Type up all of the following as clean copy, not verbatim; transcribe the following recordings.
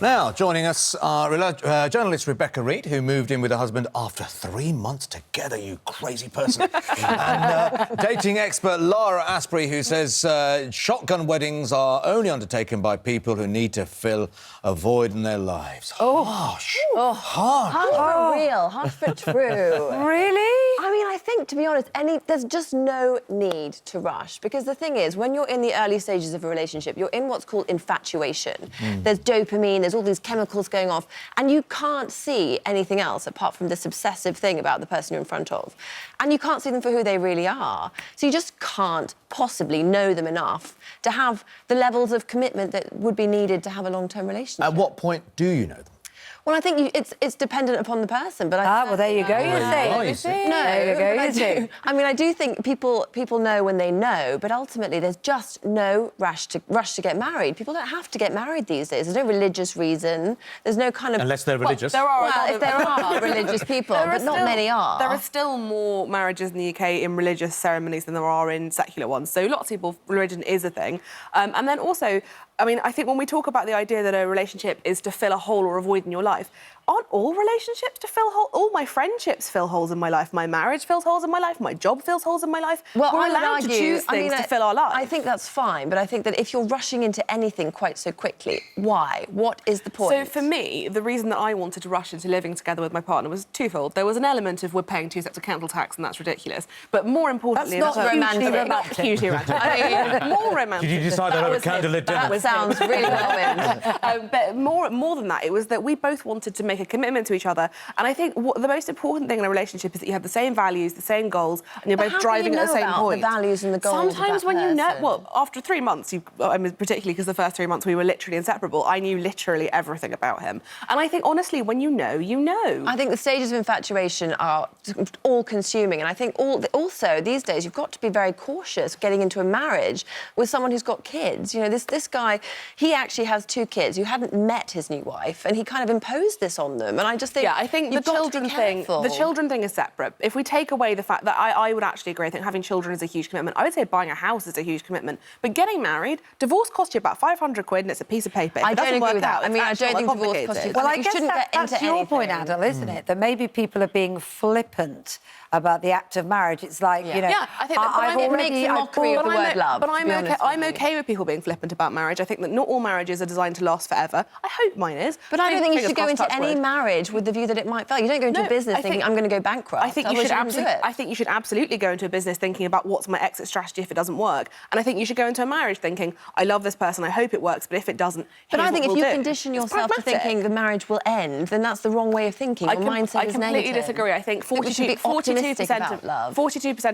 Now, joining us are journalist Rebecca Reid, who moved in with her husband after 3 months together, you crazy person. And dating expert Lara Asprey, who says shotgun weddings are only undertaken by people who need to fill a void in their lives. Oh. Harsh. Oh. Harsh. Harsh but real, harsh but true. Really? I mean, I think, to be honest, there's just no need to rush. Because the thing is, when you're in the early stages of a relationship, you're in what's called infatuation. There's dopamine, there's all these chemicals going off, and you can't see anything else apart from this obsessive thing about the person you're in front of. And you can't see them for who they really are. So you just can't possibly know them enough to have the levels of commitment that would be needed to have a long-term relationship. At what point do you know them? Well, I think it's dependent upon the person, but well, there you go, you see. No, there you go, you see. I mean, I do think people know when they know, but ultimately there's just no rush to get married. People don't have to get married these days. There's no religious reason. There's no kind of... Unless they're religious. If there are religious people, but not many are. There are still more marriages in the UK in religious ceremonies than there are in secular ones. So lots of people, religion is a thing. And then also, I mean, I think when we talk about the idea that a relationship is to fill a hole or a void in your life, aren't all relationships to fill holes? All my friendships fill holes in my life. My marriage fills holes in my life. My job fills holes in my life. Well, we're allowed to choose things to fill our lives. I think that's fine, but I think that if you're rushing into anything quite so quickly, why? What is the point? So for me, the reason that I wanted to rush into living together with my partner was twofold. There was an element of we're paying 2 sets of council tax, and that's ridiculous. But more importantly, that's not romantic. Not hugely romantic. I mean, more romantic. Did you decide to have a candlelit dinner? That sounds really well. But more than that, it was that we both wanted to make a commitment to each other. And I think the most important thing in a relationship is that you have the same values, the same goals, and you're both driving at the same point. The values and the goals. Sometimes of that when person. you know, well, after 3 months, I mean, particularly because the first 3 months we were literally inseparable, I knew literally everything about him. And I think, honestly, when you know, you know. I think the stages of infatuation are all-consuming, and I think also these days you've got to be very cautious getting into a marriage with someone who's got kids. You know, this guy, he actually has 2 kids who hadn't met his new wife, and he kind of imposed this on them. And I just think, yeah, I think the children thing is separate. If we take away the fact that I would actually agree, I think having children is a huge commitment. I would say buying a house is a huge commitment. But getting married, divorce costs you about 500 quid and it's a piece of paper. I don't agree with that. I mean, I don't think divorce costs you. Well, I guess that's your point, Adil, isn't it? That maybe people are being flippant about the act of marriage. It's like, you know... Yeah, I think it makes a mockery of the word love. But I'm OK with people being flippant about marriage. I think that not all marriages are designed to last forever. I hope mine is. But I don't think you should go into any marriage with the view that it might fail. You don't go into a business thinking, I'm going to go bankrupt. I think you should absolutely go into a business thinking about what's my exit strategy if it doesn't work. And I think you should go into a marriage thinking, I love this person, I hope it works, but if it doesn't, But I think if you condition yourself to thinking the marriage will end, then that's the wrong way of thinking. Your mindset is negative. I completely disagree. I think 42%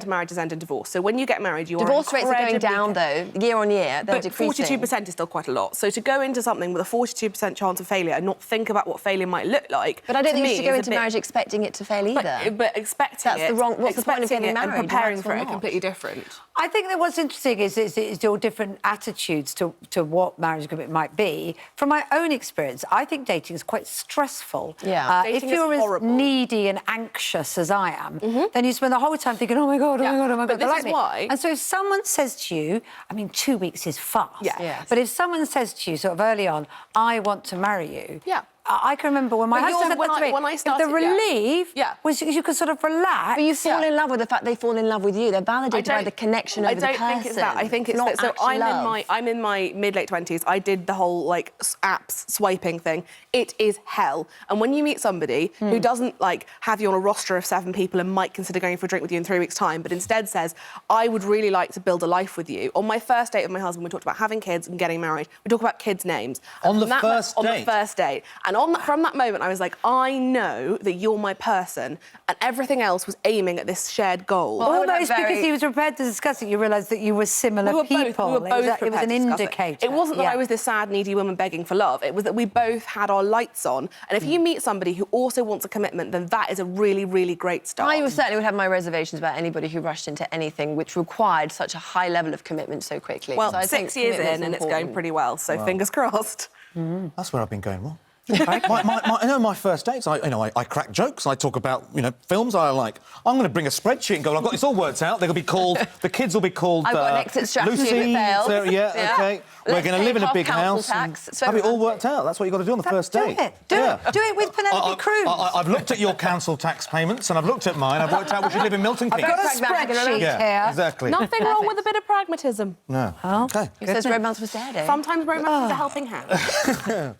of marriages end in divorce. So when you get married, divorce rates are going down, though, year on year. They're decreasing. 42% is still quite a lot. So to go into something with a 42% chance of failure and not think about what failure might look like... But I don't think you should go into marriage expecting it to fail either. But expecting That's the wrong... What's the point of getting married? And preparing for it are completely different. I think that what's interesting is your different attitudes to what marriage commitment might be. From my own experience, I think dating is quite stressful. Yeah. If you're as needy and anxious as I am, then you spend the whole time thinking, oh my God, oh my God, oh my God. But this is why... And so if someone says to you, I mean, 2 weeks is fast. Yeah. Yes. But if someone says to you sort of early on, I want to marry you... Yeah. I can remember when my husband said that to me, when I started, the relief was you could sort of relax. But you fall in love with the fact they fall in love with you. They're validated by the connection over the person. I don't think it's that. I think it's not that. So I'm in my mid-late 20s. I did the whole, like, apps swiping thing. It is hell. And when you meet somebody who doesn't, like, have you on a roster of 7 people and might consider going for a drink with you in 3 weeks' time, but instead says, I would really like to build a life with you. On my first date with my husband, we talked about having kids and getting married. We talked about kids' names. On the first date? On the first date. And from that moment, I was like, I know that you're my person, and everything else was aiming at this shared goal. Well, almost because he was prepared to discuss it, you realised that you were similar people. We were both it was an indicator. It wasn't that I was this sad, needy woman begging for love. It was that we both had our lights on. And if you meet somebody who also wants a commitment, then that is a really, really great start. I certainly would have my reservations about anybody who rushed into anything which required such a high level of commitment so quickly. Well, so 6 years in, and it's going pretty well, so fingers crossed. That's where I've been going wrong. My first dates, I crack jokes. I talk about, films I like. I'm going to bring a spreadsheet and go, I've got this all worked out. They'll be called, the kids will be called... I've got an exit strategy Lucy, if it fails. Sarah, yeah, OK. We're going to live in a big house. Have it all worked out. That's what you've got to do on the first date. Do it with Penelope Cruz. I've looked at your council tax payments and I've looked at mine. I've worked out we should live in Milton Keynes. I've got a spreadsheet here. Exactly. Nothing wrong with a bit of pragmatism. No. Oh, OK. It says romance was dead, eh? Sometimes romance is a helping hand.